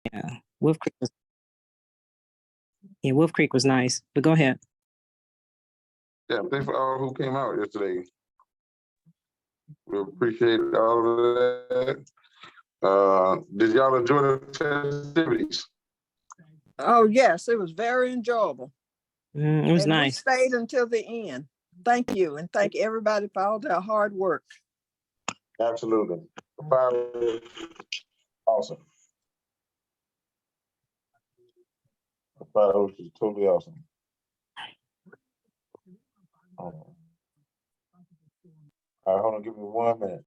Yeah, Wolf Creek was, yeah, Wolf Creek was nice, but go ahead. Yeah, thanks for all who came out yesterday. We appreciate all of that. Did y'all enjoy the festivities? Oh, yes, it was very enjoyable. It was and nice. We stayed until the end. Thank you, and thank everybody for all their hard work. Absolutely. The fire was awesome. The fire was totally awesome. All right, hold on, give me 1 minute.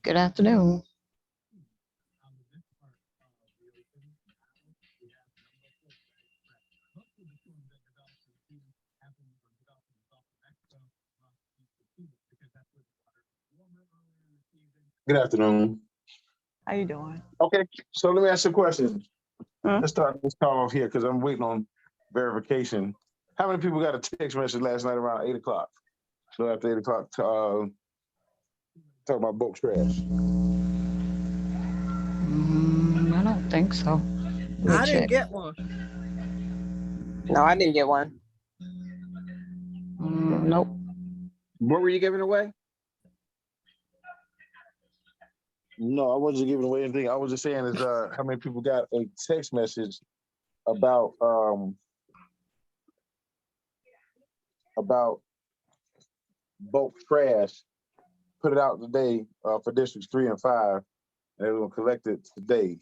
Good afternoon. Good afternoon. How you doing? Okay, so let me ask you a question. Hmm? Let's start this call off here because I'm waiting on verification. How many people got a text message last night around 8 o'clock? So after 8 o'clock, talk about bulk trash. I don't think so. I didn't get one. No, I didn't get one. Nope. What were you giving away? No, I wasn't giving away anything. I was just saying is how many people got a text message about bulk trash. Put it out today for districts 3 and 5, and they will collect it today.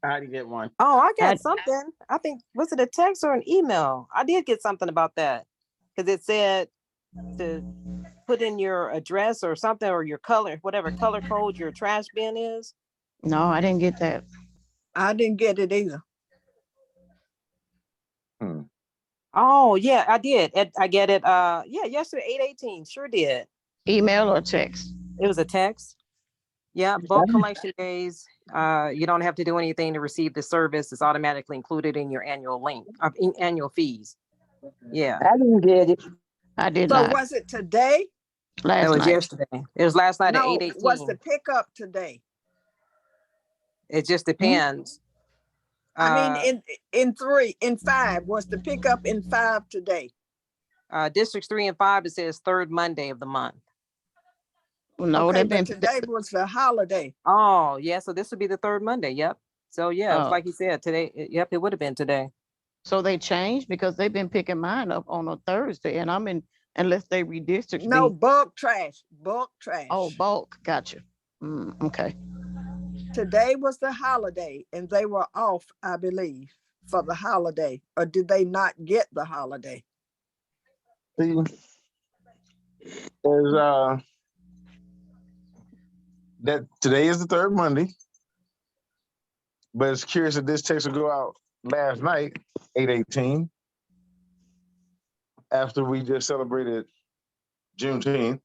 I didn't get one. Oh, I got something. I think, was it a text or an email? I did get something about that because it said to put in your address or something, or your color, whatever color code your trash bin is. No, I didn't get that. I didn't get it either. Oh yeah, I did. I get it. Yeah, yesterday 8:18. Sure did. Email or text? It was a text. Yeah, bulk collection days. You don't have to do anything to receive the service. It's automatically included in your annual annual fees. Yeah, I didn't get it. I did So not. was it today? Last it was night. yesterday. It was last night at No, 8:18. was the pickup today? It just depends. I mean, in 5, was the pickup in 5 today? Districts 3 and 5, it says third Monday of the month. No, Okay, they've been. but today was the holiday. Oh, yeah. So this would be the third Monday. Yep. So yeah, it's Oh. like you said today. Yep, it would have been today. So they changed because they've been picking mine up on a Thursday, and I'm in unless they redistrict No, me. bulk trash. Bulk trash. Oh, bulk. Gotcha. Okay. Today was the holiday, and they were off, I believe, for the holiday. Or did they not get the holiday? See, that today is the third Monday, but it's curious that this text will go out last night, 8:18, after we just celebrated Juneteenth.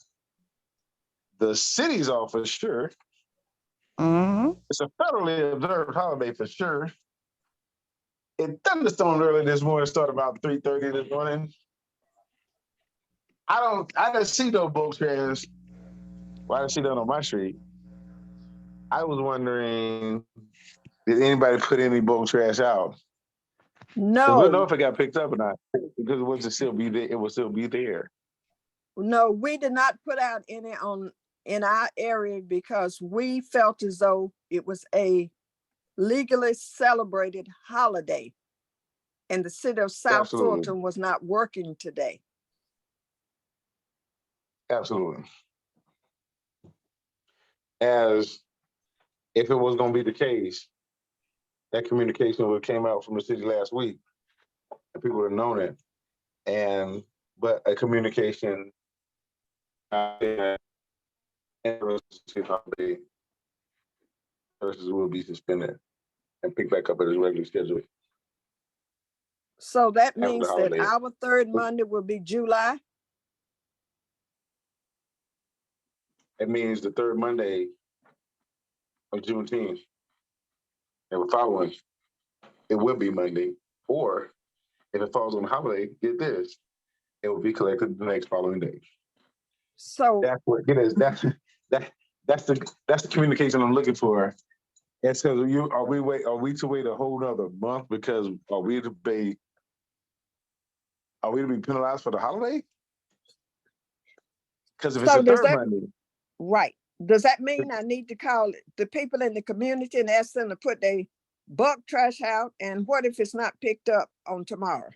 The city's off for sure. It's a federally observed holiday for sure. It thunderstormed early this morning, started about 3:30 this morning. I didn't see no bulk trash. Well, I didn't see that on my street. I was wondering, did anybody put any bulk trash out? No. We'll know if it got picked up or not, because it would still be there. It will still be there. No, we did not put out any in our area because we felt as though it was a legally celebrated holiday, and the city of South Fulton was not working today. Absolutely. As if it was going to be the case, that communication would have came out from the city last week, and people would have known it. But a communication and the rest of the state holiday services will be suspended and pick back up at its regular schedule So that after the means that holiday. our third Monday will be July. It means the third Monday of Juneteenth and the following, it will be Monday. Or if it falls on a holiday, get this, it will be collected the next following day. So That's what it is. That's the communication I'm looking for. And so are we to wait a whole nother month because are we to be penalized for the holiday? Because if it's So the does third that, Monday, right? Does that mean I need to call the people in the community and ask them to put their bulk trash out? And what if it's not picked up on tomorrow?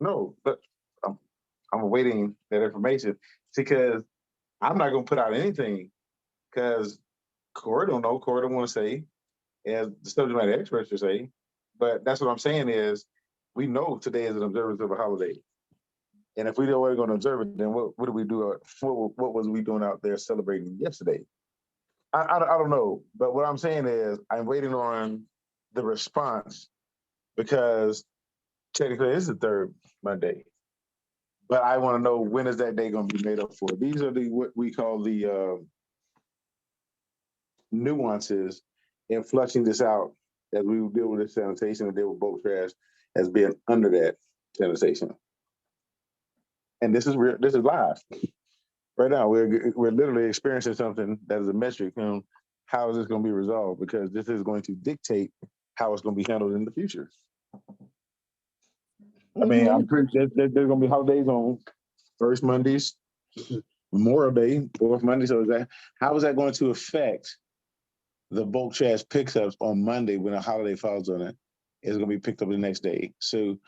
no, but I'm awaiting that information because I'm not gonna put out anything because Corey don't know, Corey don't want to say, as the subject matter experts should say. But that's what I'm saying is we know today is an observance of a holiday. And if we don't want to go observe it, then what do we do? What was we doing out there celebrating yesterday? I don't know. But what I'm saying is I'm waiting on the response because technically it's the third Monday. But I want to know when is that day going to be made up for? These are what we call the nuances in flushing this out as we deal with this sanitation and deal with bulk trash as being under that sanitation. And this is real. This is live. Right now, we're literally experiencing something that is a metric on how is this going to be resolved because this is going to dictate how it's going to be handled in the future. I mean, I'm pretty there's going to be holidays on first Mondays, Memorial Day, fourth Monday. So how is that going to affect the bulk trash pickups on Monday when a holiday falls on it? It's going to be picked up the next day. So,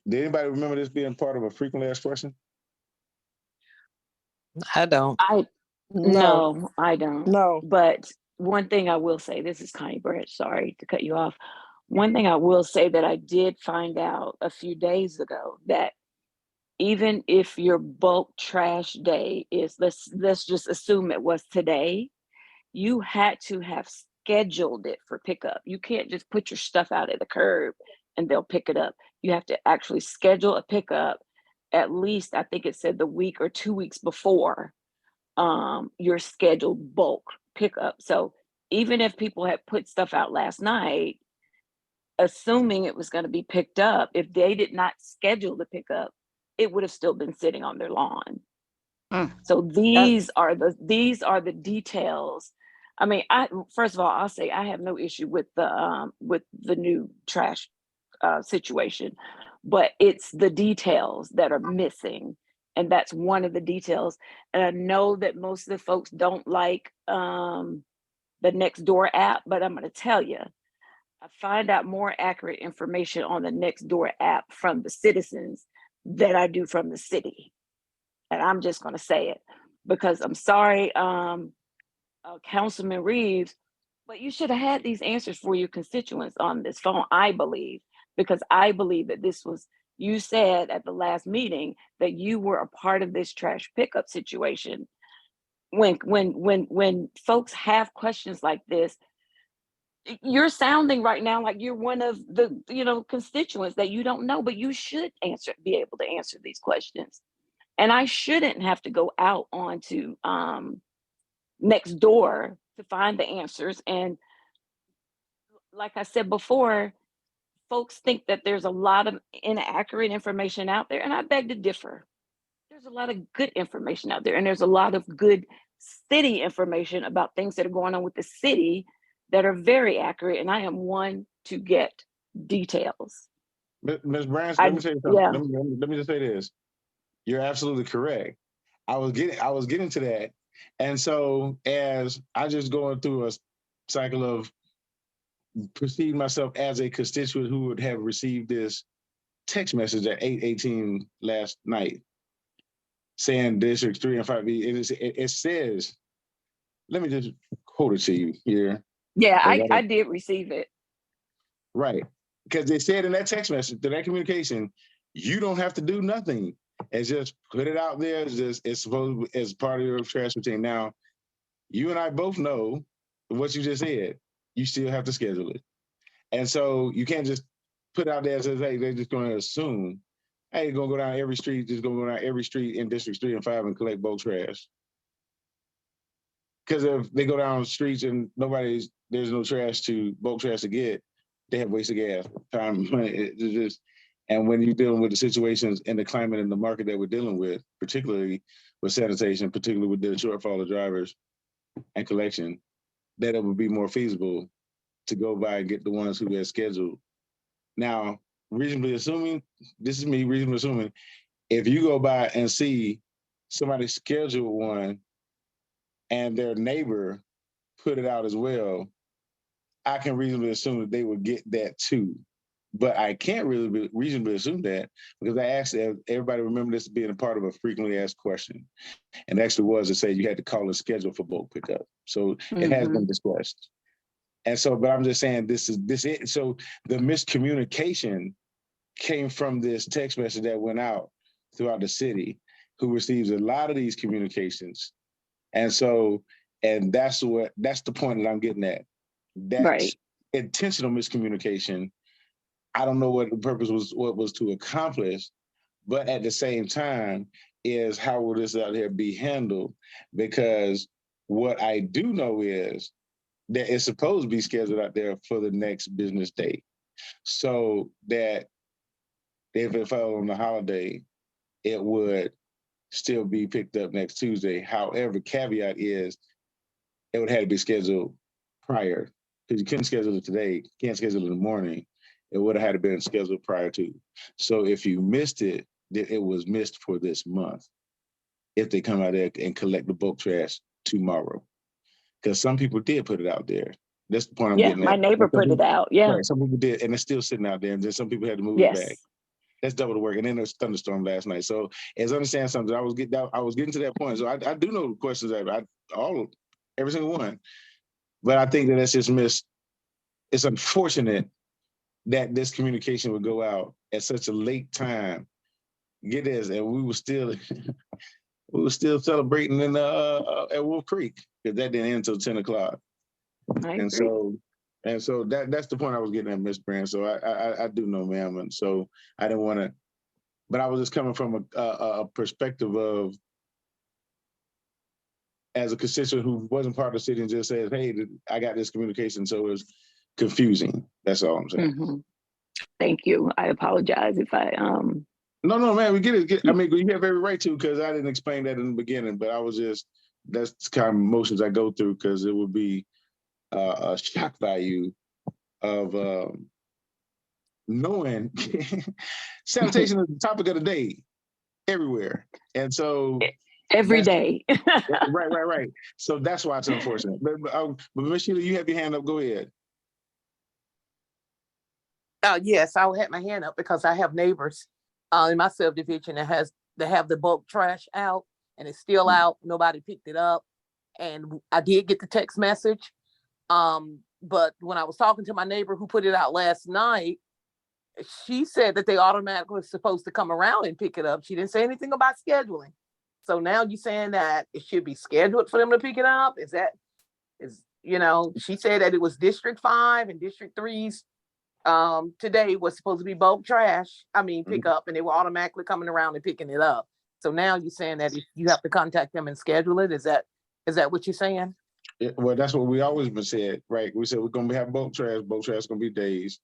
did anybody remember this being part of a frequently asked question? I don't. No, I don't. no. But one thing I will say, this is Connie Branch, sorry to cut you off. One thing I will say that I did find out a few days ago that even if your bulk trash day is, let's just assume it was today, you had to have scheduled it for pickup. You can't just put your stuff out at the curb and they'll pick it up. You have to actually schedule a pickup at least, I think it said the week or 2 weeks before your scheduled bulk pickup. So even if people had put stuff out last night, assuming it was going to be picked up, if they did not schedule the pickup, it would have still been sitting on their lawn. So these are the details. I mean, first of all, I'll say I have no issue with the new trash situation, but it's the details that are missing, and that's one of the details. And I know that most of the folks don't like the Nextdoor app, but I'm going to tell you, I find out more accurate information on the Nextdoor app from the citizens than I do from the city. And I'm just going to say it because I'm sorry, Councilman Reeves, but you should have had these answers for your constituents on this phone, I believe, because I believe that this was, you said at the last meeting that you were a part of this trash pickup situation. When folks have questions like this, you're sounding right now like you're one of the constituents that you don't know, but you should be able to answer these questions. And I shouldn't have to go out onto Nextdoor to find the answers. And like I said before, folks think that there's a lot of inaccurate information out there, and I beg to differ. There's a lot of good information out there, and there's a lot of good city information about things that are going on with the city that are very accurate, and I am one to get details. Ms. Branch, let me say something. Yeah. Let me just say this. You're absolutely correct. I was getting to that. And so as I just going through a cycle of perceiving myself as a constituent who would have received this text message at 8:18 last night saying District 3 and 5B, it says, let me just quote it to you here. Yeah, I did receive it. Right. Because they said in that text message, to that communication, you don't have to do nothing. It's just put it out there. It's supposed as part of your trash routine. Now, you and I both know what you just said. You still have to schedule it. And so you can't just put out there and say, hey, they're just going to assume, hey, you're going to go down every street, just going to go down every street in Districts 3 and 5 and collect bulk trash. Because if they go down the streets and there's no bulk trash to get, they have wasted gas, time, money. And when you're dealing with the situations and the climate and the market that we're dealing with, particularly with sanitation, particularly with the shortfall of drivers and collection, that it would be more feasible to go by and get the ones who had scheduled. Now, reasonably assuming, if you go by and see somebody schedule one and their neighbor put it out as well, I can reasonably assume that they would get that too. But I can't really reasonably assume that because I asked everybody remember this being a part of a frequently asked question. And actually was to say you had to call and schedule for bulk pickup. So it has been discussed. And so, but I'm just saying this is it. So the miscommunication came from this text message that went out throughout the city, who receives a lot of these communications. And so, and that's the point that I'm getting at. That's Right. intentional miscommunication. I don't know what the purpose was to accomplish, but at the same time is how will this out here be handled? Because what I do know is that it's supposed to be scheduled out there for the next business day. So that if it fell on the holiday, it would still be picked up next Tuesday. However, caveat is it would have to be scheduled prior because you couldn't schedule it today, can't schedule it in the morning. It would have had to been scheduled prior to. So if you missed it, then it was missed for this month. If they come out there and collect the bulk trash tomorrow. Because some people did put it out there. That's the point I'm getting at. My neighbor put it out. Yeah. Right, some people did, and it's still sitting out there, and then some people had to move it back. That's double the work. And then there was a thunderstorm last night. So as I understand something, I was getting to that point. So I do know the questions every single one. But I think that that's just missed. It's unfortunate that this communication would go out at such a late time. Get this, and we were still celebrating at Wolf Creek because that didn't end until 10 o'clock. And so that's the point I was getting at, Miss Brand. So I do know, ma'am, and so I didn't want to, but I was just coming from a perspective of as a constituent who wasn't part of the city and just said, "Hey, I got this communication," so it was confusing. That's all I'm saying. Thank you. I apologize if I No, man, we get it. I mean, you have every right to because I didn't explain that in the beginning, but I was that's the kind of emotions I go through because it would be a shock value of knowing sanitation is the topic of the day everywhere. And so every day. Right. So that's why it's unfortunate. But Ms. Sheila, you have your hand up. Go ahead. Yes, I had my hand up because I have neighbors in my subdivision that have the bulk trash out and it's still out. Nobody picked it up. And I did get the text message. But when I was talking to my neighbor who put it out last night, she said that they automatically supposed to come around and pick it up. She didn't say anything about scheduling. So now you're saying that it should be scheduled for them to pick it up? She said that it was District 5 and District 3's today was supposed to be bulk trash. Pick up, and they were automatically coming around and picking it up. So now you're saying that if you have to contact them and schedule it. Is that what you're saying? Yeah, well, that's what we always been said, right? We said we're gonna have bulk trash. Bulk trash is gonna be days,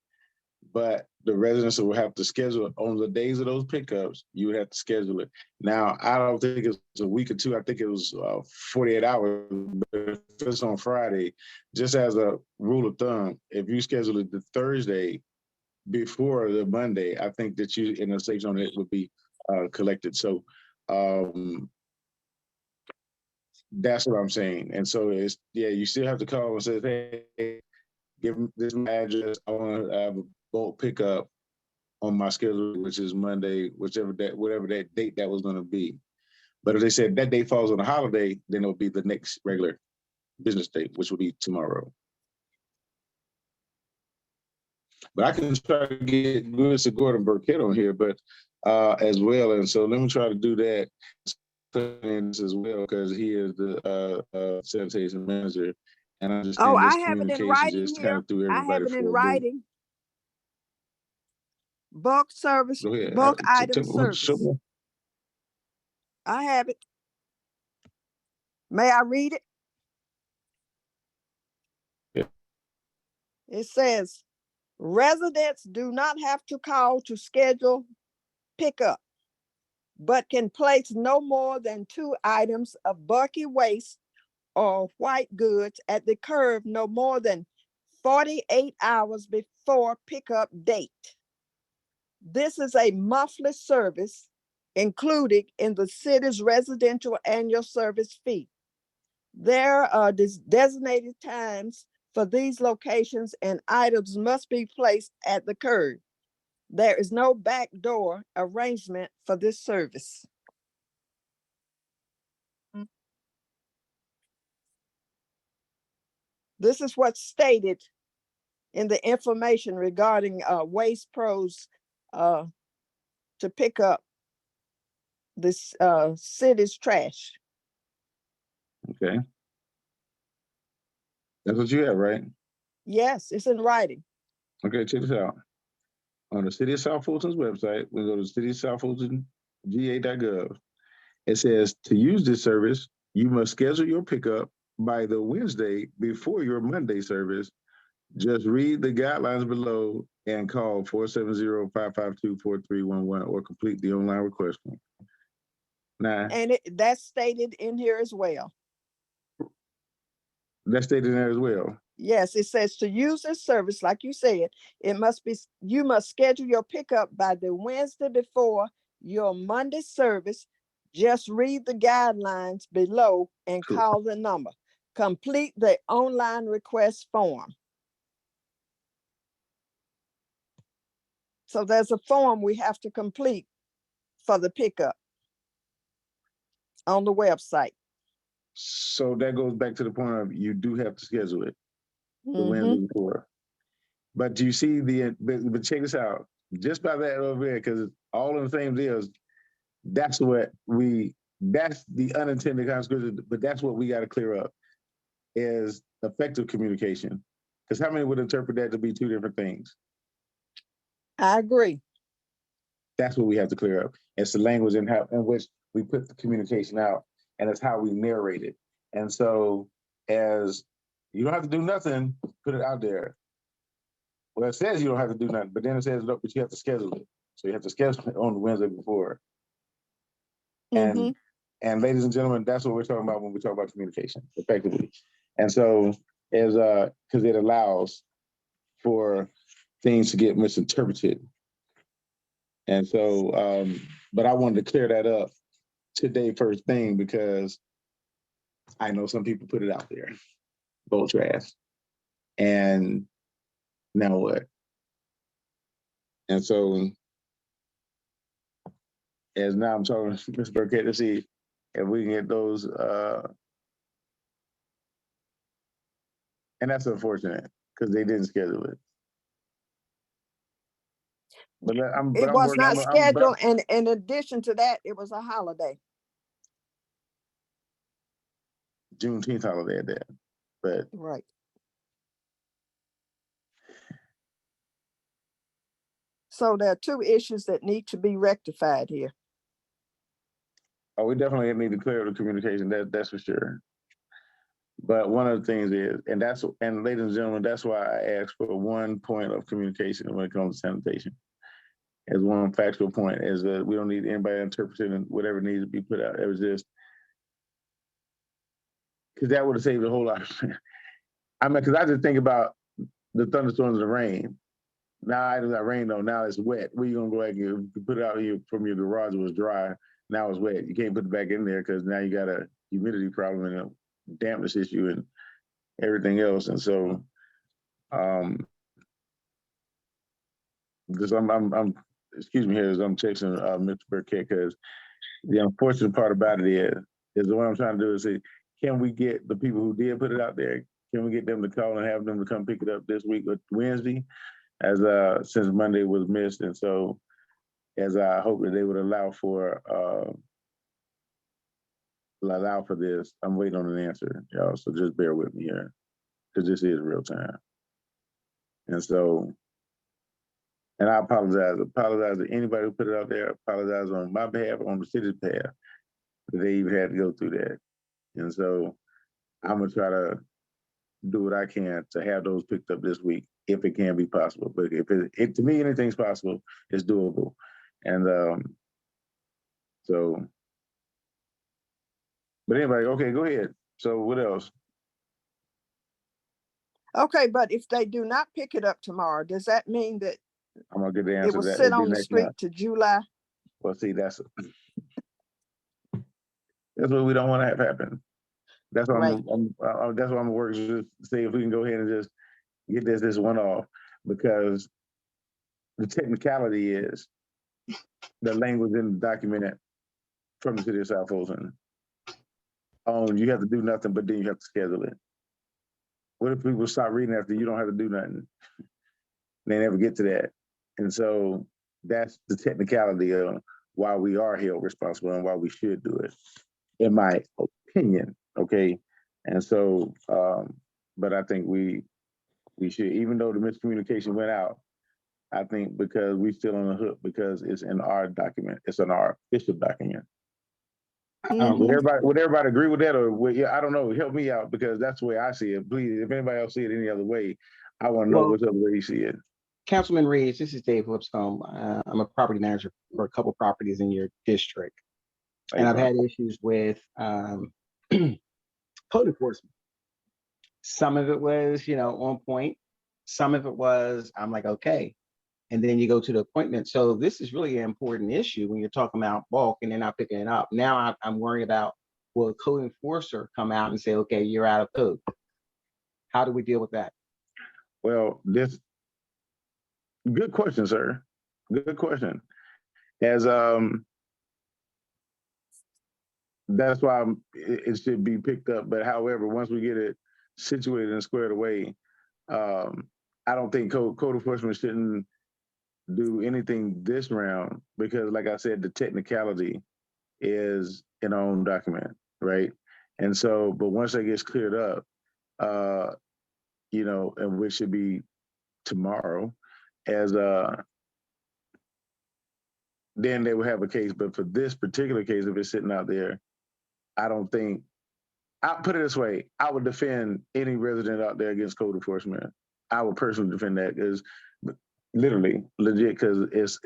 but the residents will have to schedule it on the days of those pickups. You would have to schedule it. Now, I don't think it's a week or two. I think it was 48 hours. But if it's on Friday, just as a rule of thumb, if you schedule it the Thursday before the Monday, I think that you in a safe zone it would be collected. So that's what I'm saying. And so you still have to call and say, hey, give me this address. I want to have a bulk pickup on my schedule, which is Monday, whatever that date that was going to be. But if they said that date falls on a holiday, then it'll be the next regular business day, which will be tomorrow. But I can try to get Mr. Gordon Burkett on here, but as well. And so let me try to do that. put in this as well because he is the sanitation manager. And I Oh, understand I this have it in communication writing just kind here. of threw I everybody have it in for a loop. writing. Bulk service, Go ahead. bulk item Show service. me. I have it. May I read it? Yeah. It says, residents do not have to call to schedule pickup, but can place no more than 2 items of bulky waste or white goods at the curb no more than 48 hours before pickup date. This is a monthly service included in the city's residential annual service fee. There are designated times for these locations and items must be placed at the curb. There is no backdoor arrangement for this service. This is what's stated in the information regarding Waste Pros to pick up this city's trash. Okay. That's what you have, right? Yes, it's in writing. Okay, check this out. On the City of South Fulton's website, we go to citysouthfultonga.gov. It says to use this service, you must schedule your pickup by the Wednesday before your Monday service. Just read the guidelines below and call 470-552-4311 or complete the online request form. Now, And that's stated in here as well. that's stated in there as well. Yes, it says to use this service, like you said, you must schedule your pickup by the Wednesday before your Monday service. Just read the guidelines below and Cool. call the number. Complete the online request form. So there's a form we have to complete for the pickup on the website. So that goes back to the point of you do have to schedule it the Mhm. Wednesday before. But do you see but check this out. Just by that over there, because all in the same deals, that's the unintended consequences, but that's what we got to clear up is effective communication. Because how many would interpret that to be two different things? I agree. That's what we have to clear up. It's the language in which we put the communication out, and it's how we narrate it. And so, as you don't have to do nothing, put it out there. Well, it says you don't have to do nothing, but then it says, look, but you have to schedule it. So you have to schedule it on the Wednesday before. Mhm. And ladies and gentlemen, that's what we're talking about when we talk about communication effectively. And so, because it allows for things to get misinterpreted. And so, but I wanted to clear that up today first thing because I know some people put it out there, boat trash. And now what? And so, as now I'm talking to Ms. Burkett to see if we can get those, and that's unfortunate because they didn't schedule it. But I'm It was working. not scheduled, and in addition to that, it was a holiday. Juneteenth holiday at that, but right. So there are two issues that need to be rectified here. Oh, we definitely need to clear up the communication. That's for sure. But one of the things is, and ladies and gentlemen, that's why I asked for one point of communication when it comes to sanitation. As one factual point is that we don't need anybody interpreting whatever needs to be put out. It was just because that would have saved a whole lot. I mean, because I just think about the thunderstorms and the rain. Now it's not rain though. Now it's wet. Where you gonna go back and put it out here from your garage? It was dry. Now it's wet. You can't put it back in there because now you got a humidity problem and a dampness issue and everything else. And so, because I'm excuse me here as I'm texting Mr. Burkett because the unfortunate part about it is what I'm trying to do is say, can we get the people who did put it out there? Can we get them to call and have them to come pick it up this week or Wednesday? As since Monday was missed, and so as I hope that they would allow for allow for this. I'm waiting on an answer, y'all. So just bear with me here, because this is real time. And so, and I apologize. Apologize to anybody who put it out there. Apologize on my behalf, on the city's behalf, that they even had to go through that. And so I'm gonna try to do what I can to have those picked up this week, if it can be possible. But if it to me, anything's possible, it's doable. And so, but anyway, okay, go ahead. So what else? Okay, but if they do not pick it up tomorrow, does that mean that I'm gonna get the it answer will to that. sit It'll be on the next street month. to July? Well, see, that's what we don't want to have happen. That's why Right. that's why I'm working to see if we can go ahead and just get this one off, because the technicality is the language in the document from the city of South Fulton. You have to do nothing, but then you have to schedule it. What if people start reading after you don't have to do nothing? They never get to that. And so that's the technicality of why we are held responsible and why we should do it, in my opinion. Okay. And so, but I think we should, even though the miscommunication went out, I think because we still on the hook because it's in our document, it's in our official document. Would everybody agree with that, or yeah, I don't know. Help me out, because that's the way I see it. Please, if anybody else see it any other way, I want to know Well, which other way you see it. Councilman Reeves, this is Dave Lipscomb. I'm a property manager for a couple properties in your district. And I've had issues with code enforcement. Some of it was, on point. Some of it was, I'm like, okay. And then you go to the appointment. So this is really an important issue when you're talking about bulk and they're not picking it up. Now I'm worried about, will a code enforcer come out and say, okay, you're out of code? How do we deal with that? Well, good question, sir. Good question. As that's why it should be picked up. But however, once we get it situated and squared away, I don't think code enforcement shouldn't do anything this round, because like I said, the technicality is in our own document, right? And so, but once that gets cleared up, and which should be tomorrow, as then they will have a case. But for this particular case, if it's sitting out there, I don't think, I'll put it this way, I would defend any resident out there against code enforcement. I would personally defend that, because literally, legit, because it's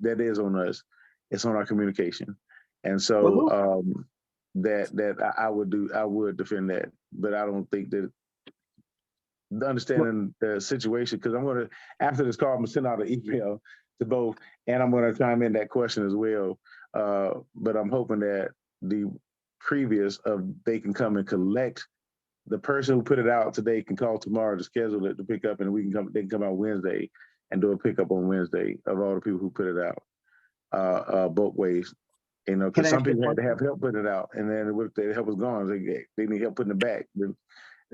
that is on us. It's on our communication. And so that I would defend that. But I don't think that, understanding the situation, because I'm going to, after this call, I'm going to send out an email to both, and I'm going to chime in that question as well. But I'm hoping that the previous they can come and collect. The person who put it out today can call tomorrow to schedule it to pick up, and they can come out Wednesday and do a pickup on Wednesday of all the people who put it out, both ways. Because some people had to have help putting it out, and then if the help was gone, they need help putting it back.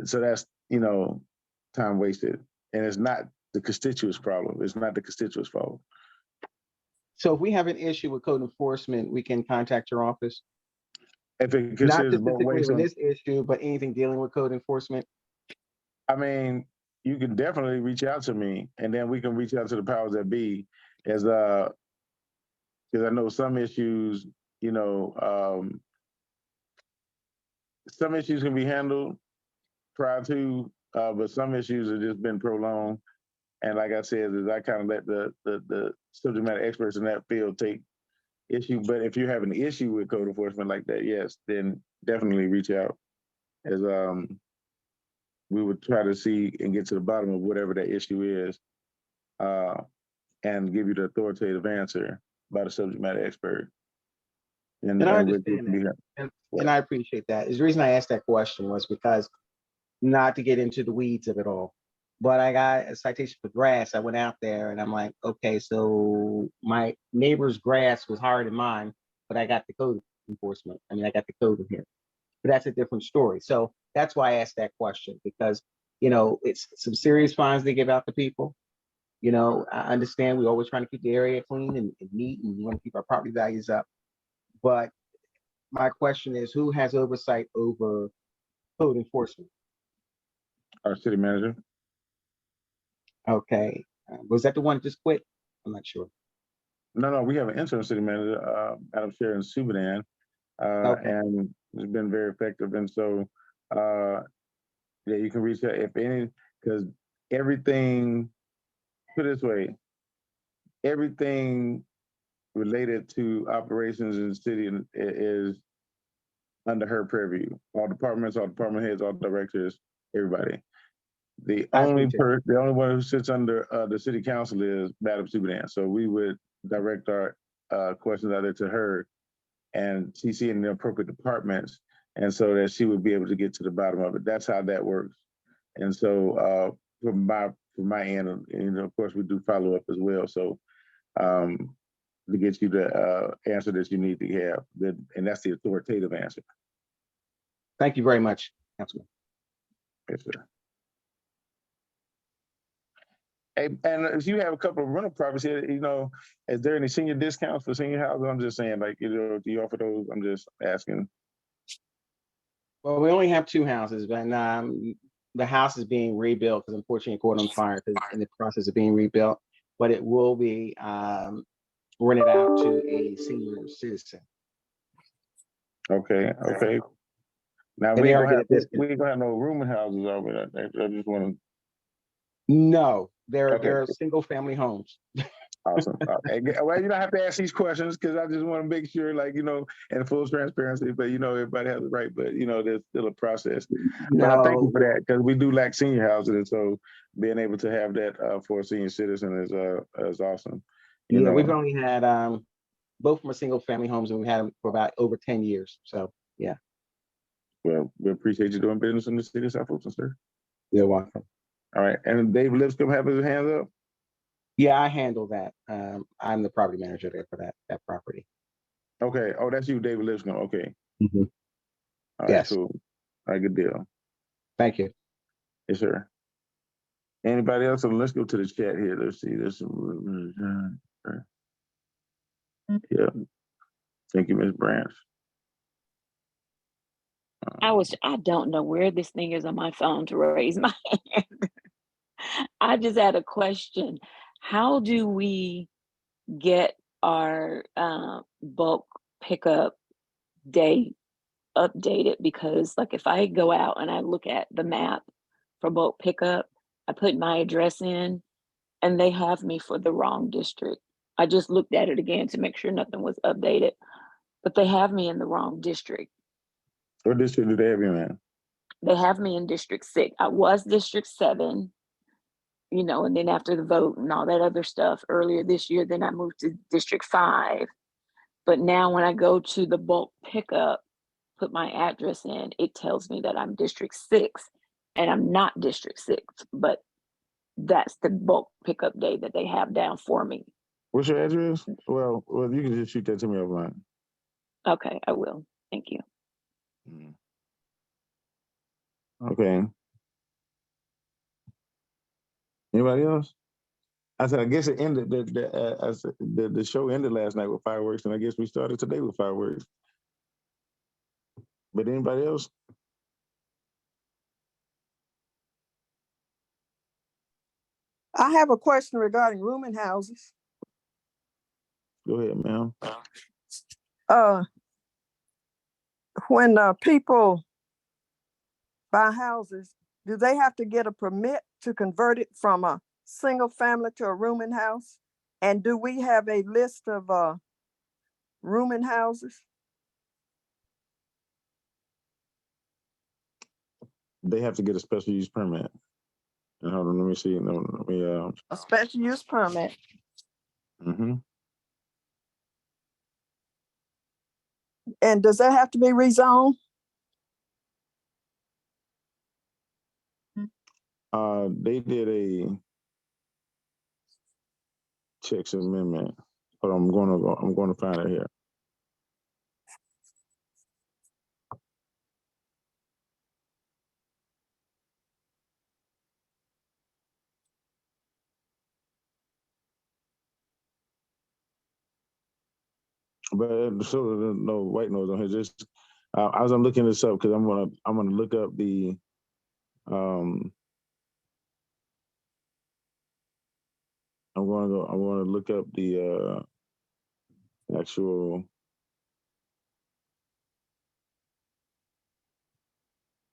So that's, time wasted. And it's not the constituents' problem. It's not the constituents' fault. So if we have an issue with code enforcement, we can contact your office? If it Not considers just both ways, with this issue, but anything dealing with code enforcement? I mean, you can definitely reach out to me, and then we can reach out to the powers that be, because I know some issues, some issues can be handled prior to, but some issues have just been prolonged. And like I said, is I kind of let the subject matter experts in that field take issue. But if you have an issue with code enforcement like that, yes, then definitely reach out, as we would try to see and get to the bottom of whatever that issue is, and give you the authoritative answer by the subject matter expert. And I understand that. And I appreciate that. The reason I asked that question was because, not to get into the weeds of it all, but I got a citation for grass. I went out there and I'm like, okay, so my neighbor's grass was higher than mine, but I got the code enforcement. I mean, I got the code in here, but that's a different story. So that's why I asked that question, because, it's some serious fines they give out to people. I understand we always trying to keep the area clean and neat, and we want to keep our property values up. But my question is, who has oversight over code enforcement? Our city manager. Okay, was that the one that just quit? I'm not sure. No, we have an interim city manager, Madam Sharon Subadan, Okay. and it's been very effective. And so, yeah, you can reach out if any, because everything, put it this way, everything related to operations in the city is under her purview. All departments, all department heads, all directors, everybody. The I only appreciate it. the only one who sits under the city council is Madam Subadan. So we would direct our questions either to her and CC in the appropriate departments, and so that she would be able to get to the bottom of it. That's how that works. And so from my end, you know, of course, we do follow up as well. So to get you the answer that you need to have, and that's the authoritative answer. Thank you very much, Councilman. Yes, sir. Hey, and if you have a couple of rental properties here, you know, is there any senior discounts for senior houses? I'm just saying, like, you know, do you offer those? I'm just asking. Well, we only have 2 houses, but the house is being rebuilt because unfortunately it caught on fire because it's in the process of being rebuilt. But it will be rented out to a senior citizen. Okay. Now And we they ain't are gonna getting a have discount. no rooming houses over there. I just want to. No, Okay. they're single family homes. Awesome. Well, you don't have to ask these questions because I just want to make sure, like, you know, in full transparency, but, you know, everybody has the right, but, you know, there's still a process. But I thank you No, for that because we do lack senior housing. And so being able to have that for a senior citizen is awesome. You yeah, know, we've only had both from a single family homes, and we've had them for about over 10 years. So yeah, well, we appreciate you doing business in the city of South Fulton, sir. you're welcome. All right. And Dave Lipscomb have his hands up. Yeah, I handle that. I'm the property manager there for that property. Okay. Oh, that's you, David Lipscomb. Okay. Mhm. All right, Yes. cool. All right, good deal. Thank you. Yes, sir. Anybody else? So let's go to the chat here. Let's see. Yeah. Thank you, Ms. Branch. I don't know where this thing is on my phone to raise my hand. I just had a question. How do we get our bulk pickup day updated? Because like if I go out and I look at the map for bulk pickup, I put my address in and they have me for the wrong district. I just looked at it again to make sure nothing was updated, but they have me in the wrong district. What district do they have you in? They have me in District 6. I was District 7, you know, and then after the vote and all that other stuff earlier this year, then I moved to District 5. But now when I go to the bulk pickup, put my address in, it tells me that I'm District 6 and I'm not District 6, but that's the bulk pickup day that they have down for me. What's your address? Well, you can just shoot that to me offline. Okay, I will. Thank you. Okay. Anybody else? I said, I guess it ended. The show ended last night with fireworks, and I guess we started today with fireworks. But anybody else? I have a question regarding rooming houses. Go ahead, ma'am. When people buy houses, do they have to get a permit to convert it from a single family to a rooming house? And do we have a list of rooming houses? They have to get a special use permit. And hold on, let me see. No, let me. A special use permit. Mm-hmm. And does that have to be rezoned? They did a text amendment, but I'm going to find it here. But so there's no white noise on here. Just as I'm looking this up, because I'm gonna look up the I'm gonna look up the actual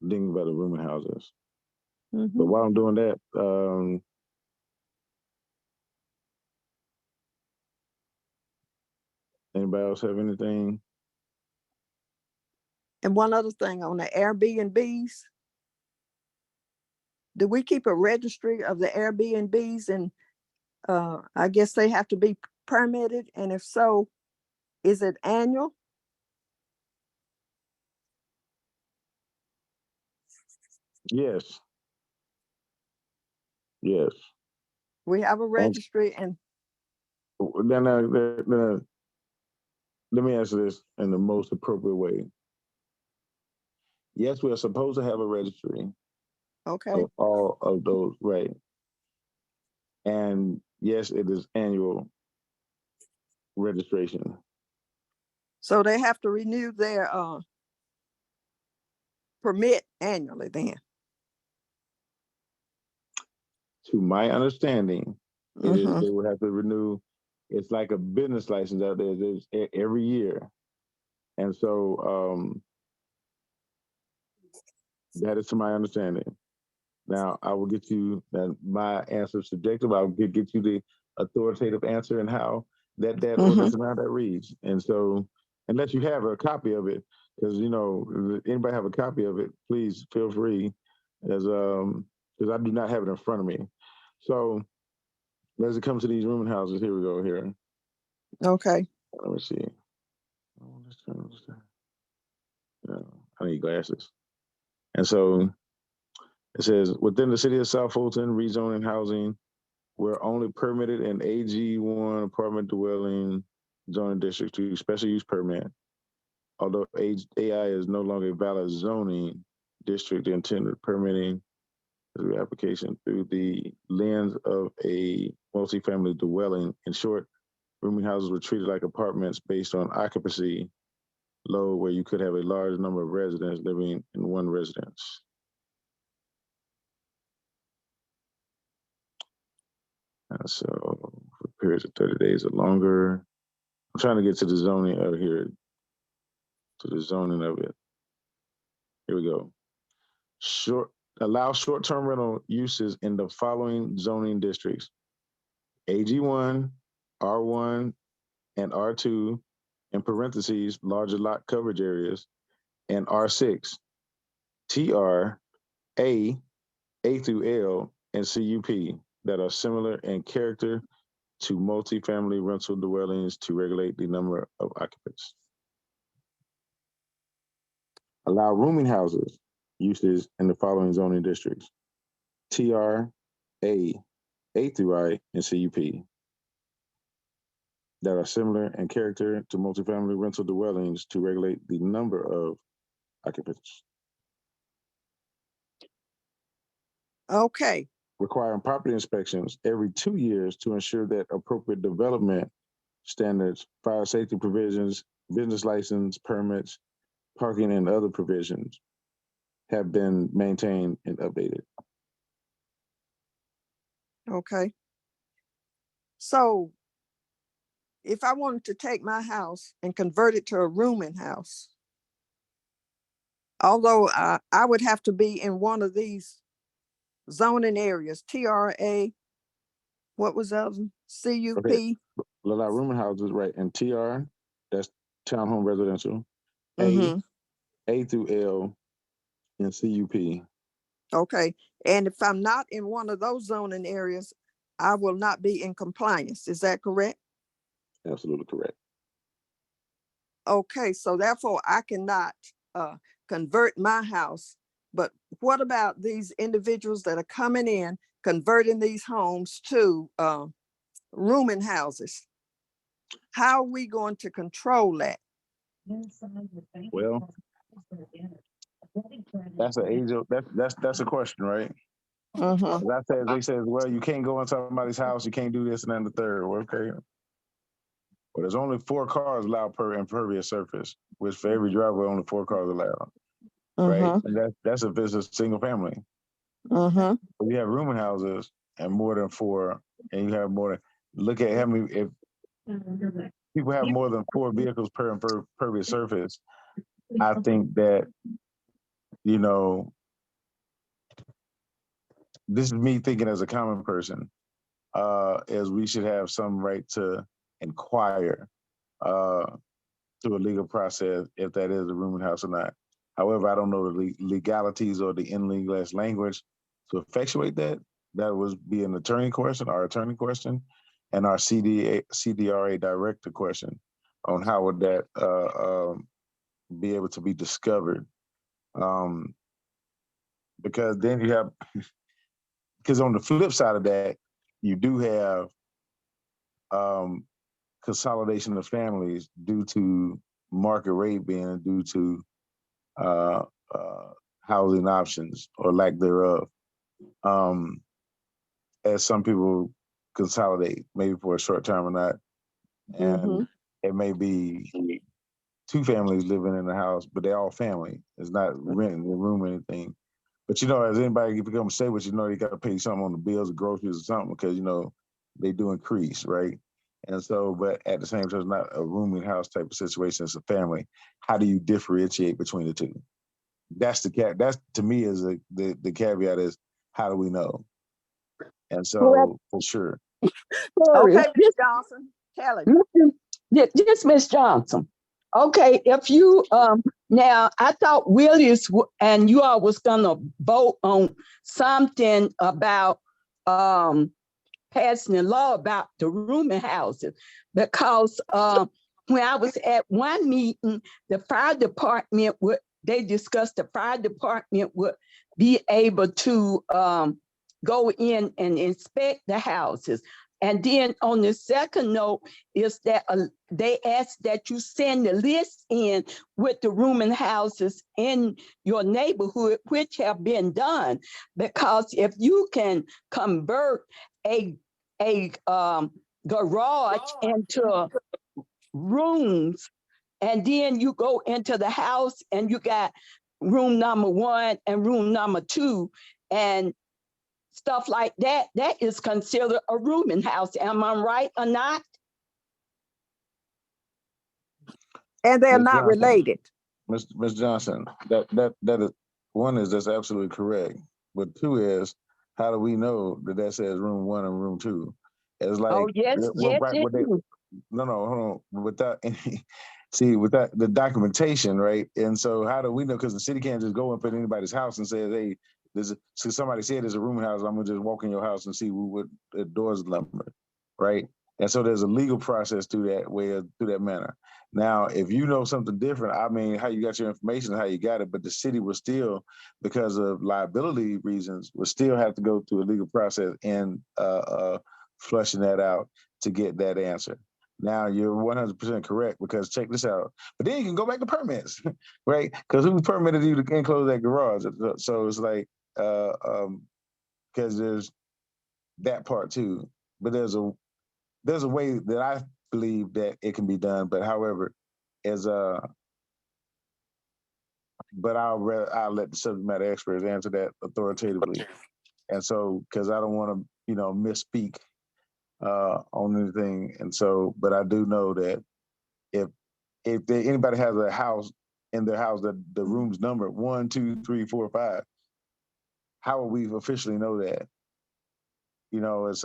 thing about the rooming houses. But Mhm. while I'm doing that, anybody else have anything? And one other thing on the Airbnbs, do we keep a registry of the Airbnbs? And I guess they have to be permitted. And if so, is it annual? Yes. Yes. We have a And registry and then, let me answer this in the most appropriate way. Yes, we are supposed to have a registry okay. of all of those, right? And yes, it is annual registration. So they have to renew their permit annually then. To my understanding, it is Mm-hmm. they would have to renew. It's like a business license out there. There's every year, and so that is to my understanding. Now, I will get you that my answer is subjective. I'll get you the authoritative answer and how that Mm-hmm. ordinance and how that reads. And so, unless you have a copy of it, because if anybody have a copy of it, please feel free, as because I do not have it in front of me. So, as it comes to these rooming houses, here we go. Here, Okay. let me see. Oh, I need glasses. And so it says within the city of South Fulton, rezoning housing, we're only permitted in AG1 apartment dwelling zoning district to special use permit. Although AI is no longer a valid zoning district, intended permitting the application through the lens of a multifamily dwelling. In short, rooming houses were treated like apartments based on occupancy load, where you could have a large number of residents living in one residence. And so for periods of 30 days or longer. I'm trying to get to the zoning of here, to the zoning of it. Here we go. Allow short-term rental uses in the following zoning districts: AG1, R1, and R2, in parentheses, larger lot coverage areas, and R6, TR, A through L, and CUP that are similar in character to multifamily rental dwellings to regulate the number of occupants. Allow rooming houses uses in the following zoning districts: TR, A through I, and CUP that are similar in character to multifamily rental dwellings to regulate the number of occupants. Okay. Requiring property inspections every 2 years to ensure that appropriate development standards, fire safety provisions, business license permits, parking, and other provisions have been maintained and updated. Okay. So if I wanted to take my house and convert it to a rooming house, although I would have to be in one of these zoning areas, TRA, what was the other? Okay, CUP. allow rooming houses, right? And TR, that's townhome residential. Mm-hmm. A through L, and CUP. Okay. And if I'm not in one of those zoning areas, I will not be in compliance. Is that correct? Absolutely correct. Okay. So therefore I cannot convert my house. But what about these individuals that are coming in, converting these homes to rooming houses? How are we going to control that? Well, that's an age of that's a question, right? Mm-hmm. They said, well, you can't go in somebody's house, you can't do this and then the third. Well, okay. Well, there's only 4 cars allowed per impervious surface, which for every driveway, only 4 cars allowed, right? And that's if it's a single family. If you have rooming houses and more than 4, and you have more than, look at how many, if people have more than 4 vehicles per impervious surface, I think that, you know, this is me thinking as a common person, is we should have some right to inquire through a legal process if that is a rooming house or not. However, I don't know the legalities or the illegal language to effectuate that. That would be an attorney question, our attorney question, and our CDRA director question on how would that be able to be discovered. Because then you have, because on the flip side of that, you do have consolidation of families due to market rate being due to housing options or lack thereof. As some people consolidate, maybe for a short time or not, and it may be 2 families living in the house, but they're all family. It's not renting the room or anything. But you know, as anybody becomes stable, you know, they got to pay something on the bills or groceries or something because you know they do increase, right? And so, but at the same time, it's not a rooming house type of situation. It's a family. How do you differentiate between the two? That's the that's to me is the caveat is how do we know? And so for sure. Okay, Ms. Johnson, tell him. Yes, Miss Johnson. Okay, if you now I thought Willis and you all was gonna vote on something about passing a law about the rooming houses because when I was at one meeting, the fire department they discussed the fire department would be able to go in and inspect the houses. And then on the second note is that they ask that you send the list in with the rooming houses in your neighborhood, which have been done. Because if you can convert a garage into rooms, and then you go into the house and you got room number 1 and room number 2, and stuff like that, that is considered a rooming house. Am I right or not? And they're Ms. not Johnson, related. Ms. Johnson, that is one is that's absolutely correct. But 2 is how do we know that that says room 1 and room 2? It's like Oh, yes, well, yes, right, it they, is. no, hold on. Without any, see, without the documentation, right? And so how do we know? Because the city can't just go and put anybody's house and say, hey, so somebody said there's a rooming house, I'm gonna just walk in your house and see what the doors number, right? And so there's a legal process through that way, through that manner. Now, if you know something different, I mean, how you got your information, how you got it, but the city will still, because of liability reasons, will still have to go through a legal process and flushing that out to get that answer. Now you're 100% correct because check this out. But then you can go back to permits, right? Because who permitted you to enclose that garage? So it's like, because there's that part too. But there's a way that I believe that it can be done. But however, but I'll let the subject matter experts answer that authoritatively. And so, because I don't want to, misspeak on anything. And so, but I do know that if anybody has a house in their house that the room's numbered 1, 2, 3, 4, 5, how will we officially know that? It's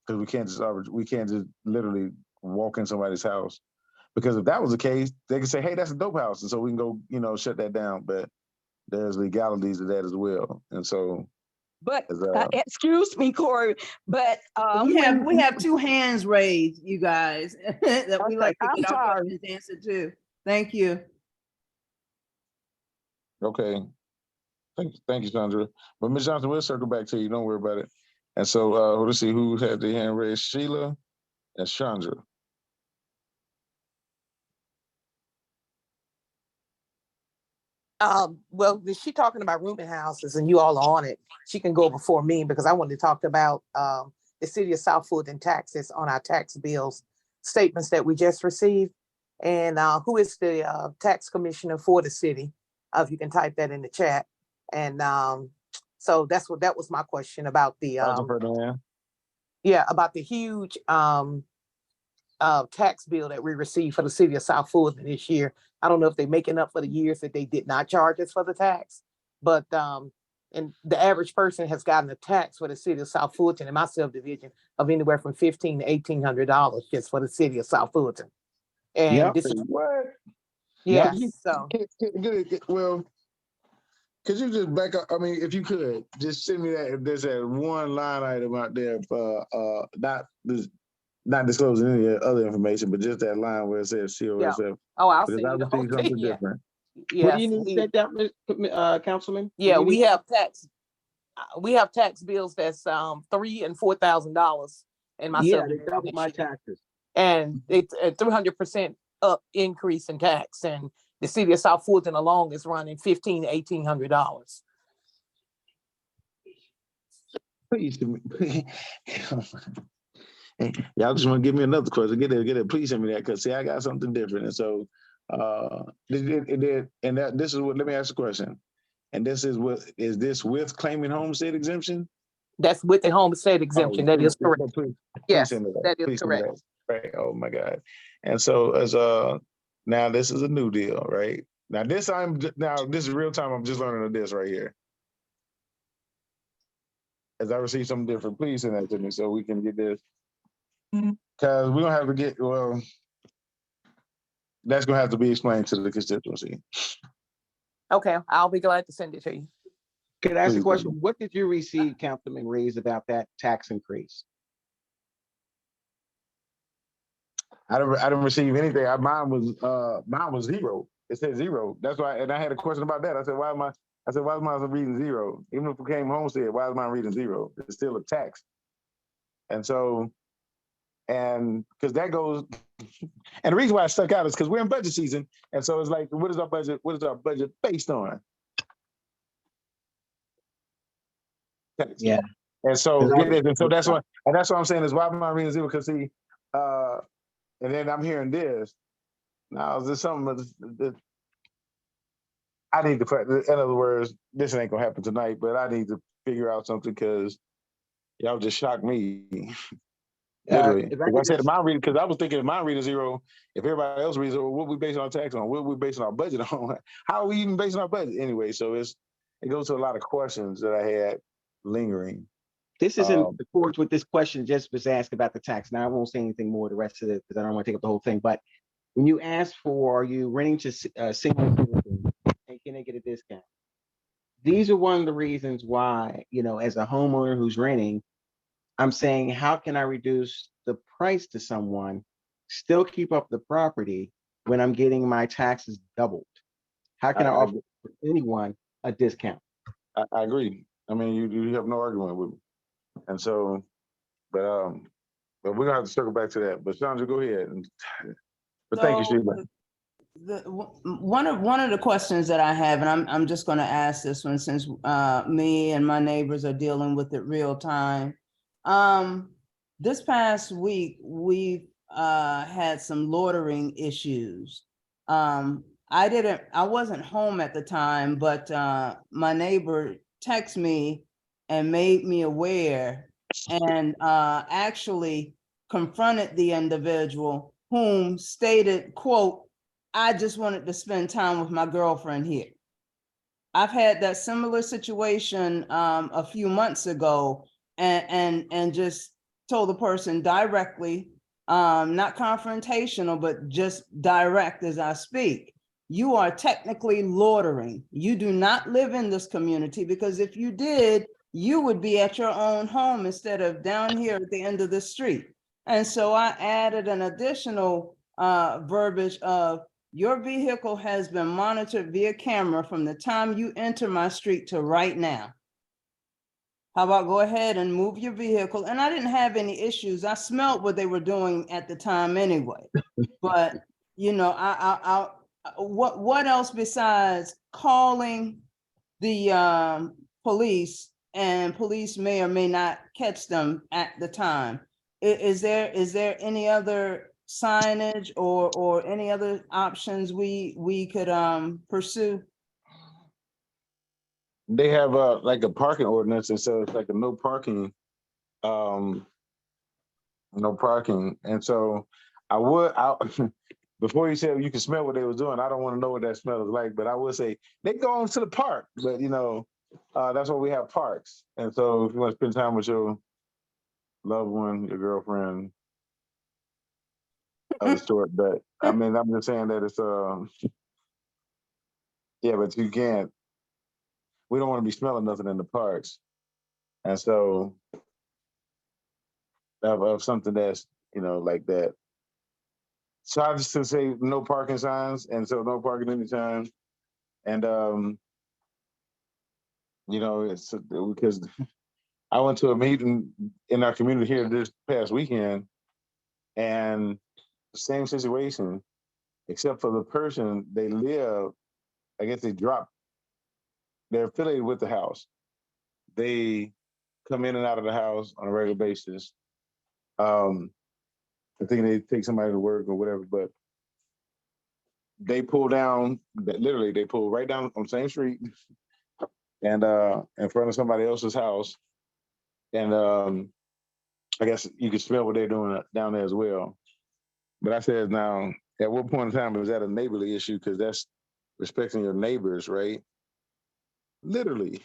because we can't just literally walk in somebody's house. Because if that was the case, they could say, "Hey, that's a dope house," and so we can go, shut that down. But there's legalities to that as well, and so. But excuse me, Corey, but we have 2 hands raised, you guys, that we like to get our questions answered too. Thank you. Okay. Thank you, Sandra. But Ms. Johnson, we'll circle back to you. Don't worry about it. And so let's see who had the hand raised. Sheila and Chandra. Well, is she talking about rooming houses and you all are on it? She can go before me because I wanted to talk about the city of South Fulton taxes on our tax bills. statements that we just received. And who is the tax commissioner for the city? If you can type that in the chat. And so that was my question about the about the huge tax bill that we received for the city of South Fulton this year. I don't know if they're making up for the years that they did not charge us for the tax, but and the average person has gotten a tax for the city of South Fulton in my subdivision of anywhere from $1,500 to $1,800 just for the city of South Fulton. And this is what? yes. So well, could you just back up? I mean, if you could, just send me that. If there's that one line item out there for not disclosing any other information, but just that line where it says COSF. Yeah. Oh, I'll because send I you the whole received something thing. different. Yes, What do you need sent out, Councilman? Yeah, we have tax bills that's $3,000 and $4,000 in my They subdivision doubled this my year. taxes. And it's a 300% up increase in tax. And the city of South Fulton alone is running $1,500 to $1,800. Please, hey, y'all just want to give me another question. Get it. Please send me that because see, I got something different. And so, this is what. Let me ask a question. And this is what is this with claiming homestead exemption? That's with the homestead exemption. That is correct. Yes, that is correct. Right. Oh my God. And so as now this is a new deal, right? Now this is real time. I'm just learning of this right here. As I receive something different, please send that to me so we can get this. Because we're gonna have to get that's gonna have to be explained to the constituency. Okay, I'll be glad to send it to you. Could I ask a question? What did you receive, Councilman Reeves, about that tax increase? I didn't receive anything. Mine was zero. It said zero. That's why, and I had a question about that. I said, why am I reading zero? Even if it came homestead, why is mine reading zero? It's still a tax. And so, and because that goes, and the reason why I stuck out is because we're in budget season, and so it's like, what is our budget? What is our budget based on? Tax. Yeah. And so, that's why I'm saying is why am I reading zero? Because see, and then I'm hearing this. Now, is this something that I need to, in other words, this ain't gonna happen tonight, but I need to figure out something because y'all just shocked me. Literally. If I said my reading, because I was thinking if my reading zero, if everybody else reads zero, what we basing our tax on? What we basing our budget on? How are we even basing our budget? Anyway, so it goes to a lot of questions that I had lingering. This is in accordance with this question just was asked about the tax. Now I won't say anything more the rest of it because I don't want to take up the whole thing. But when you ask for, are you renting to single citizens and can they get a discount? These are one of the reasons why, as a homeowner who's renting, I'm saying, how can I reduce the price to someone, still keep up the property when I'm getting my taxes doubled? How can I offer anyone a discount? I agree. I mean, you have no argument with me. And so, but we're gonna have to circle back to that. But Chandra, go ahead. But thank you, Sheila. One of the questions that I have, and I'm just going to ask this one since me and my neighbors are dealing with it real time. This past week we've had some loitering issues. I wasn't home at the time, but my neighbor texted me and made me aware and actually confronted the individual whom stated, quote, "I just wanted to spend time with my girlfriend here." I've had that similar situation a few months ago and just told the person directly, not confrontational, but just direct as I speak. You are technically loitering. You do not live in this community because if you did, you would be at your own home instead of down here at the end of the street. And so I added an additional verbiage of, your vehicle has been monitored via camera from the time you enter my street to right now. How about go ahead and move your vehicle? And I didn't have any issues. I smelled what they were doing at the time anyway. But what else besides calling the police, and police may or may not catch them at the time? Is there any other signage or any other options we could pursue? They have like a parking ordinance, and so it's like a no parking, no parking. And so I before you said you can smell what they was doing, I don't want to know what that smell is like, but I would say they go on to the park. But that's why we have parks. And so if you want to spend time with your loved one, your girlfriend, of the sort, but I mean, I'm just saying that it's yeah, but you can't. We don't want to be smelling nothing in the parks, and so of something that's like that. So I just to say no parking signs, and so no parking anytime, and it's because I went to a meeting in our community here this past weekend, and the same situation, except for the person they live. I guess they're affiliated with the house. They come in and out of the house on a regular basis. I think they take somebody to work or whatever, but they pull down, literally they pull right down on the same street and in front of somebody else's house. And I guess you can smell what they're doing down there as well. But I said, now, at what point in time is that a neighborly issue? Because that's respecting your neighbors, right? Literally.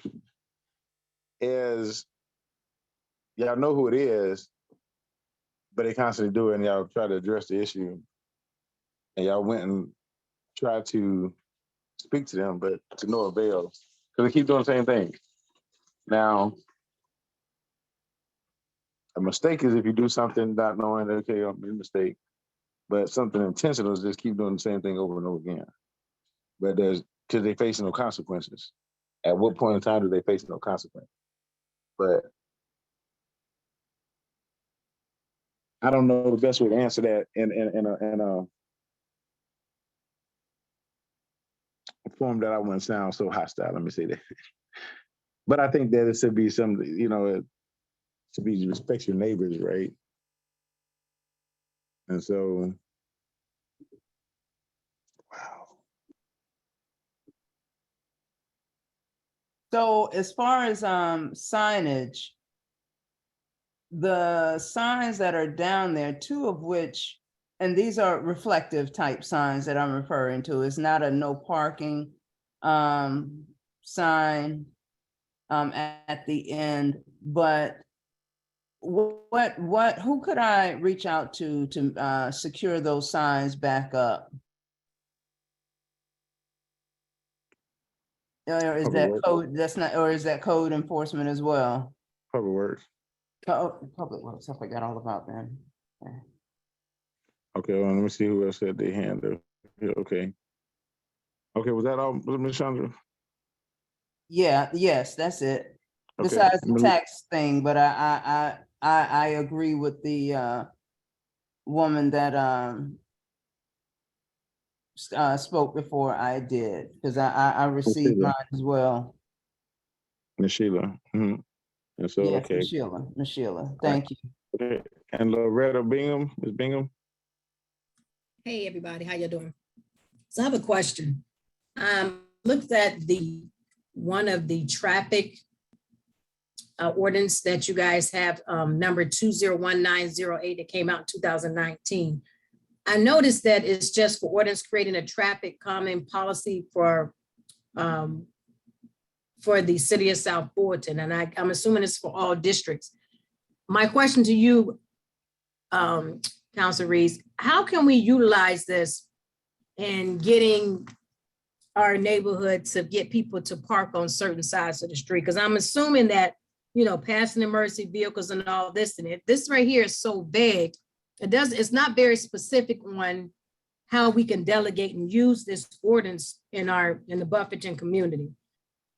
As y'all know who it is, but they constantly do it and y'all try to address the issue. And y'all went and tried to speak to them, but to no avail. Because they keep doing the same thing. Now, a mistake is if you do something not knowing that, okay, I made a mistake. But something intentional is just keep doing the same thing over and over again. But because they face no consequences. At what point in time do they face no consequence? But I don't know the best way to answer that in a form that I wouldn't sound so hostile. Let me say that. But I think that it should be some, it should be respect your neighbors, right? And so, wow. So as far as signage, the signs that are down there, two of which, and these are reflective type signs that I'm referring to, it's not a no parking sign at the end, but who could I reach out to secure those signs back up? Or is that code, or is that code enforcement as well? Public Works. Public Works, I forgot all about that. Okay, well, let me see who else had their hand up. Yeah, okay. Okay, was that all, Ms. Chandra? Yeah, yes, that's it. Okay. Besides the tax thing, but I agree with the woman that spoke before I did, because I received mine as well. Ms. Sheila. Mm-hmm. And so, Yes, okay. Ms. Sheila, thank you. Okay. And Loretta Bingham, Ms. Bingham. Hey, everybody, how you doing? So I have a question. Looked at one of the traffic ordinance that you guys have, number 201908 that came out in 2019. I noticed that it's just for ordinance creating a traffic calming policy for the city of South Fulton, and I'm assuming it's for all districts. My question to you, Councilor Reeves, how can we utilize this in getting our neighborhood to get people to park on certain sides of the street? Because I'm assuming that, passing emergency vehicles and all this, and this right here is so vague. It's not very specific on how we can delegate and use this ordinance in the Buffington community.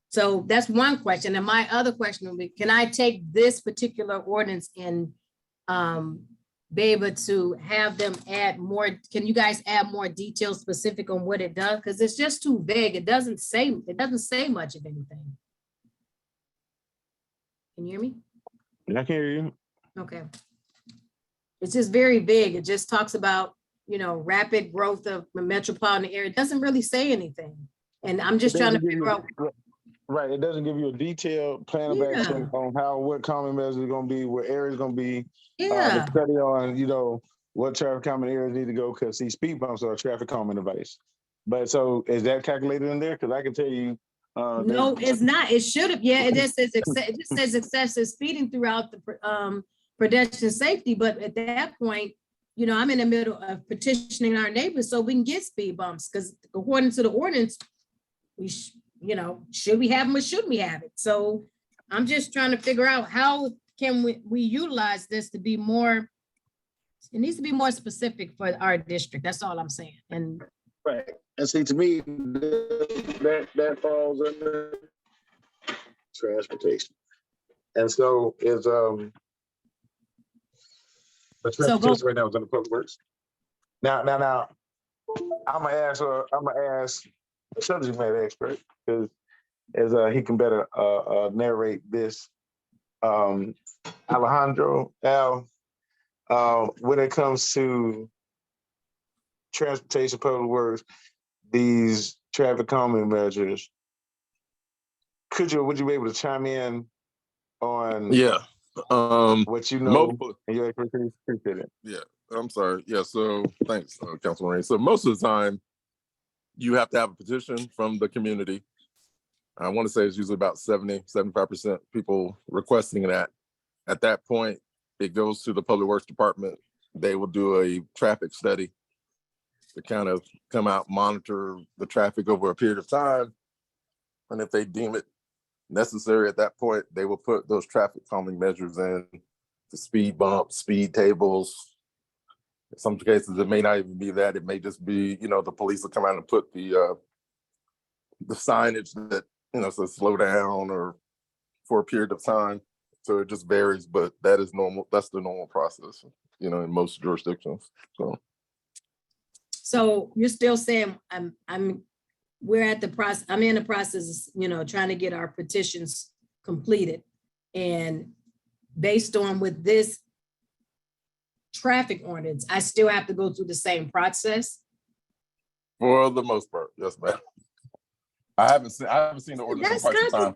So that's one question. And my other question would be, can I take this particular ordinance and be able to have them add more? Can you guys add more details specific on what it does? Because it's just too vague. It doesn't say much of anything. Can you hear me? I can hear you. Okay. It's just very vague. It just talks about rapid growth of the metropolitan area. It doesn't really say anything. And I'm just It trying to doesn't give figure you- out. Right, it doesn't give you a detailed plan of Yeah. action on what common measures are going to be, what areas going to be. Yeah. The study on, what traffic calming areas need to go, because see, speed bumps are a traffic calming device. But so is that calculated in there? Because I can tell you. No, it's not. It should have. Yeah, it just says excessive speeding throughout the pedestrian safety. But at that point, I'm in the middle of petitioning our neighbors so we can get speed bumps, because according to the ordinance, we should we have them or shouldn't we have it? So I'm just trying to figure out how can we utilize this to be more. It needs to be more specific for our district. That's all I'm saying. And right. And see, to me, that falls under transportation. And so is the transportation right now is under public works. Now, I'm gonna ask a subject matter expert, because as he can better narrate this. Alejandro, when it comes to transportation, public works, these traffic calming measures, would you be able to chime in on what you know and your expertise? Appreciate it. Yeah, I'm sorry. Yeah, so thanks, Councilman Ray. So most of the time, you have to have a petition from the community. I want to say it's usually about 75% people requesting that. At that point, it goes to the Public Works Department. They will do a traffic study to kind of come out, monitor the traffic over a period of time. And if they deem it necessary at that point, they will put those traffic calming measures in, the speed bumps, speed tables. In some cases, it may not even be that. It may just be, the police will come out and put the signage that, says slow down or for a period of time. So it just varies, but that is normal. That's the normal process, in most jurisdictions. So you're still saying we're at the process. I'm in the process, trying to get our petitions completed, and based on with this traffic ordinance, I still have to go through the same process. For the most part, yes, ma'am. I haven't seen the ordinance in quite some time.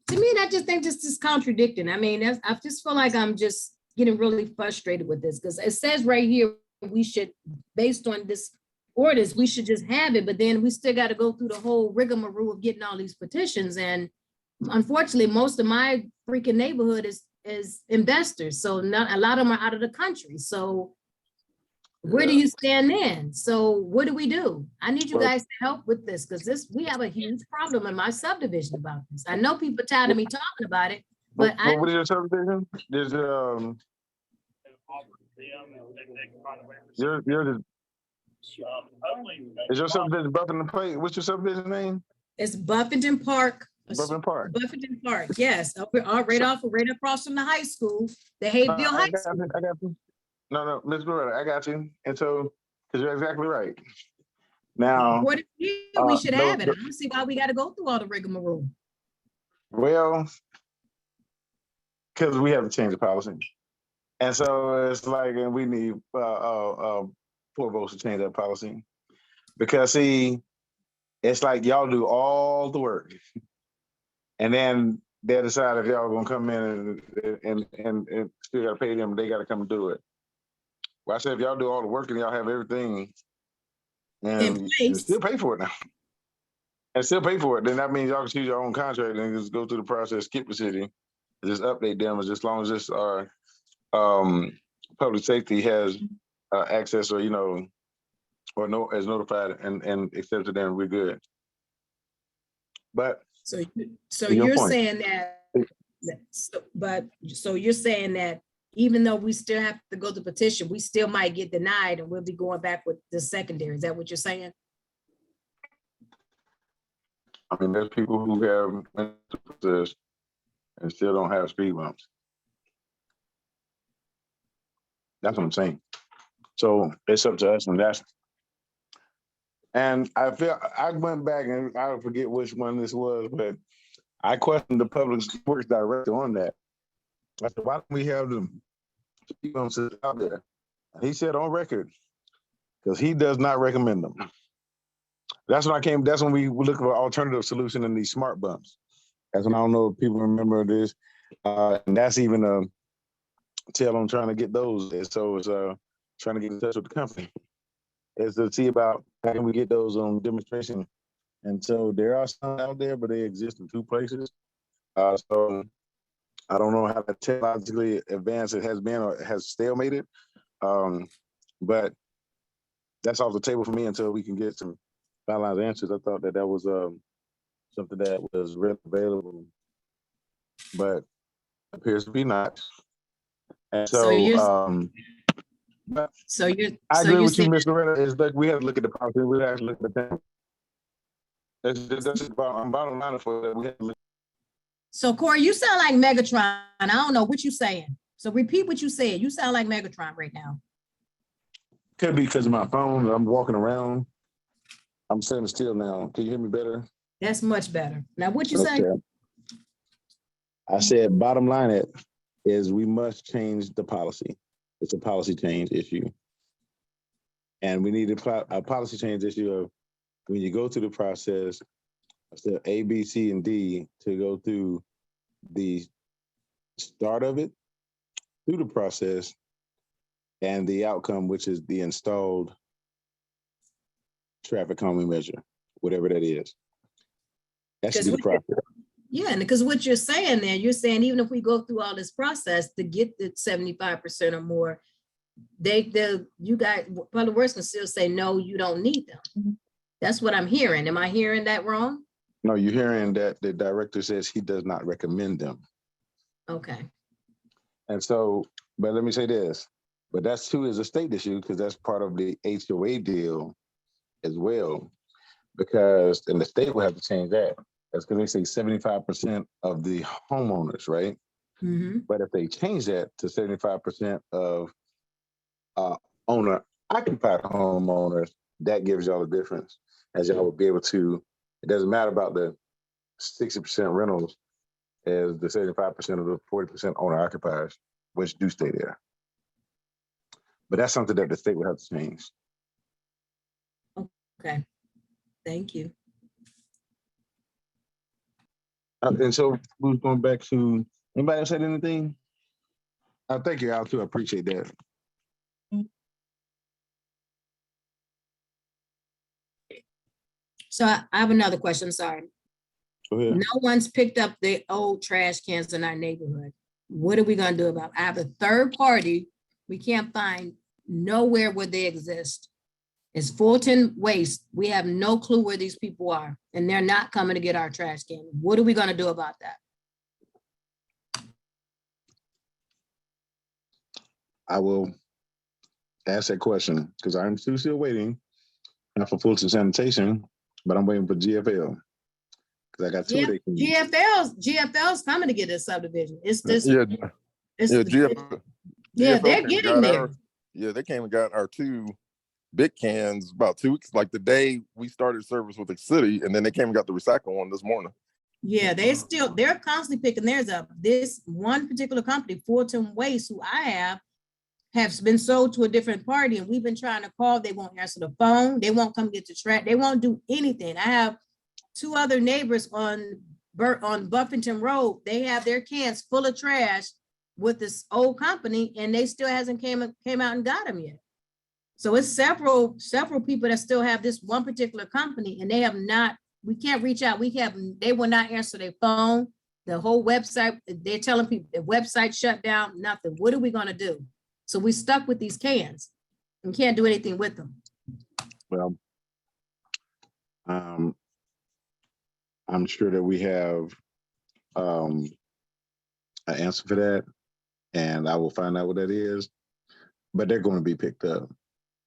To me, I just think this is contradicting. I mean, I just feel like I'm just getting really frustrated with this, because it says right here, we should, based on this orders, we should just have it, but then we still got to go through the whole rigmarole of getting all these petitions. And unfortunately, most of my freaking neighborhood is investors. So not a lot of them are out of the country. So where do you stand then? So what do we do? I need you guys to help with this, because we have a huge problem in my subdivision about this. I know people are tired of me talking about it, but what is your subdivision? There's is your subdivision Buffington Park? What's your subdivision name? It's Buffington Park. Buffington Park. Buffington Park, yes. Right across from the high school, the Hayville High School. I got you. No, Ms. Loretta, I got you. And so, because you're exactly right. Now, What we should have it. I don't see why we got to go through all the rigmarole. Well, because we have to change the policy. And so it's like, and we need 4 votes to change that policy. Because see, it's like y'all do all the work. And then they decide if y'all gonna come in and still gotta pay them, they gotta come and do it. Well, I said, if y'all do all the work and y'all have everything, and you still pay for it now. And still pay for it, then that means y'all can choose your own contract and just go through the process, skip the city, and just update them as long as this public safety has access or is notified and accepted, then we're good. But so you're saying that, so you're saying that even though we still have to go to petition, we still might get denied and we'll be going back with the secondary. Is that what you're saying? I mean, there's people who have mental process and still don't have speed bumps. That's what I'm saying. So it's up to us, and I went back and I forget which one this was, but I questioned the public works director on that. I said, why don't we have the speed bumps out there? And he said on record, because he does not recommend them. That's when we look for alternative solution in these smart bumps. That's when I don't know if people remember this. And that's even a tell on trying to get those. And so it's trying to get in touch with the company. Is to see about how can we get those on demonstration. And so there are some out there, but they exist in 2 places. So I don't know how technologically advanced it has been or has stalemated. But that's off the table for me until we can get some finalized answers. I thought that was something that was really available, but appears to be not. And So you're, but so you're, I so agree you with you, said, Mr. Renner. Is that we have to look at the policy. We have to look at the that's about bottom line for that. We have to look. so Corey, you sound like Megatron. I don't know what you're saying. So repeat what you said. You sound like Megatron right now. Could be because of my phone. I'm walking around. I'm sitting still now. Can you hear me better? That's much better. Now, what you say? Okay. I said bottom line is we must change the policy. It's a policy change issue. And we need a policy change issue of when you go through the process, instead A, B, C, and D, to go through the start of it, through the process, and the outcome, which is the installed traffic calming measure, whatever that is. That should be the process. Yeah, and because what you're saying there, you're saying even if we go through all this process to get the 75% or more, you guys, Public Works can still say, no, you don't need them. That's what I'm hearing. Am I hearing that wrong? No, you're hearing that the director says he does not recommend them. Okay. And so, but let me say this, but that's too is a state issue because that's part of the HOA deal as well, because, and the state will have to change that. That's because they say 75% of the homeowners, right? Mm-hmm. But if they change that to 75% of owner occupied homeowners, that gives y'all a difference, as y'all will be able to, it doesn't matter about the 60% rentals as the 75% of the 40% owner occupiers, which do stay there. But that's something that the state would have to change. Okay. Thank you. And so who's going back to, anybody else said anything? Thank you, Al, too. I appreciate that. So I have another question. I'm sorry. Go ahead. No one's picked up the old trash cans in our neighborhood. What are we going to do about it? I have a third party. We can't find nowhere where they exist. It's Fulton Waste. We have no clue where these people are, and they're not coming to get our trash can. What are we going to do about that? I will ask that question because I'm still waiting, not for Fulton Sanitation, but I'm waiting for GFL. Because I got two of their GFL's coming to get this subdivision. It's this. Yeah, GFL they're getting there. They came and got our 2 big cans about 2 weeks, like the day we started service with the city, and then they came and got the recycle one this morning. Yeah, they're constantly picking theirs up. This one particular company, Fulton Waste, who I have been sold to a different party, and we've been trying to call. They won't answer the phone. They won't come get the trash. They won't do anything. I have 2 other neighbors on Buffington Road. They have their cans full of trash with this old company, and they still hasn't came out and got them yet. So it's several people that still have this one particular company, and they have not. We can't reach out. They will not answer their phone. The whole website, they're telling people the website shut down. Nothing. What are we going to do? So we stuck with these cans and can't do anything with them. Well, I'm sure that we have an answer for that, and I will find out what that is. But they're going to be picked up.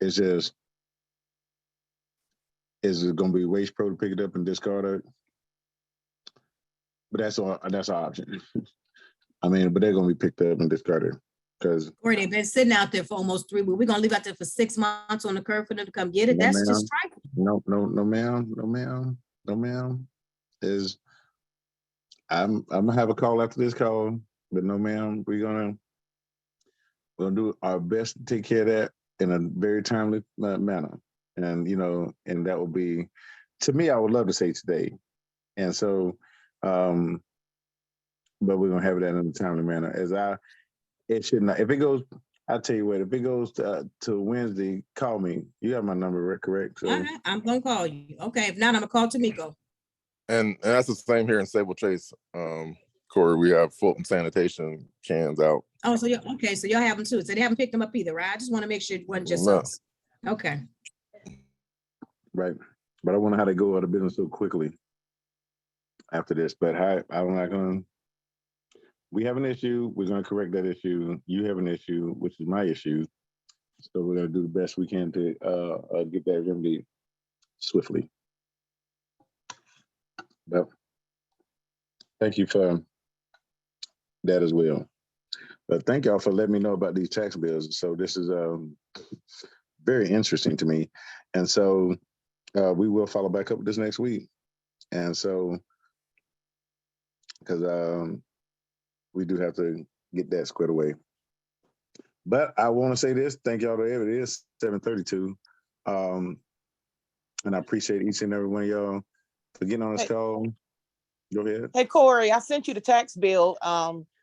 It's just, is it going to be Waste Pro to pick it up and discard it? But that's our option. I mean, but they're going to be picked up and discarded because. Or they've been sitting out there for almost 3 weeks. We're going to leave out there for 6 months on the curb for them to come get it. No, That's ma'am. just trifling. No, ma'am. I'm gonna have a call after this call, but no, ma'am. We're gonna do our best to take care of that in a very timely manner. And, you know, and that would be, to me, I would love to say today. And so, but we're gonna have it in a timely manner. It should not. If it goes, I'll tell you what. If it goes to Wednesday, call me. You have my number, correct? So, All right, I'm gonna call you. Okay, if not, I'm gonna call Tamiko. And that's the same here in Sable Chase. Corey, we have Fulton sanitation cans out. Oh, so okay, so y'all have them too. So they haven't picked them up either, right? I just want to make sure it wasn't just No. us. Okay. right. But I wonder how they go out of business so quickly after this. But I'm not gonna. We have an issue. We're gonna correct that issue. You have an issue, which is my issue. So we're gonna do the best we can to get that remedy swiftly. But thank you for that as well. But thank y'all for letting me know about these tax bills. So this is very interesting to me. And so we will follow back up with this next week. And so, because we do have to get that squared away. But I want to say this, thank y'all to everybody. It is 7:32. And I appreciate each and every one of y'all for getting on this call. Go ahead. Hey, Corey, I sent you the tax bill.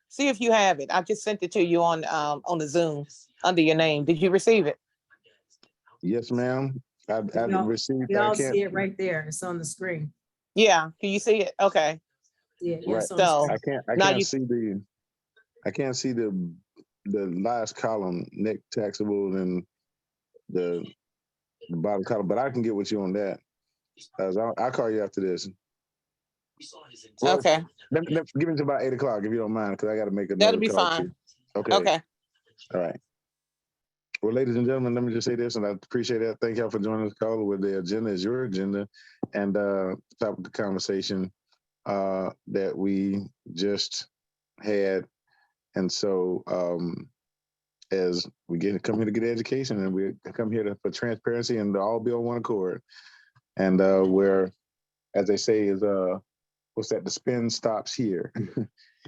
See if you have it. I just sent it to you on the Zoom under your name. Did you receive it? Yes, ma'am. I received. Y'all see it right there. It's on the screen. Yeah. Can you see it? Okay. Yeah, Right. it's on the So screen. I can't see the last column, net taxable, and the bottom column, but I can get with you on that. I'll call you after this. Well, okay. Give me to about 8 o'clock if you don't mind, because I got to make another That'll be call fine. too. Okay. Okay. All right. Well, ladies and gentlemen, let me just say this, and I appreciate that. Thank y'all for joining this call. Where the agenda is your agenda, and top of the conversation that we just had. And so, as we come here to get education, and we come here for transparency, and to all be on one accord, and where, as they say, is what's that? The spin stops here.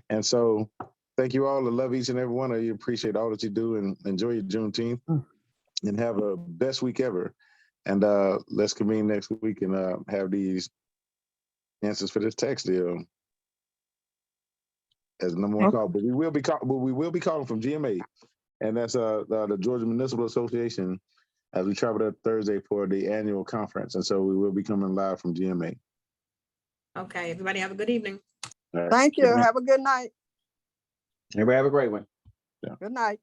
And so, thank you all. I love each and every one of you. Appreciate all that you do, and enjoy your Juneteenth, and have a best week ever. And let's convene next week and have these answers for this tax deal as number one call. But we will be calling from GMA, and that's the Georgia Municipal Association, as we travel to Thursday for the annual conference. And so we will be coming live from GMA. Okay, everybody have a good evening. All right. Thank you. Have a good night. Everybody have a great one. Good night.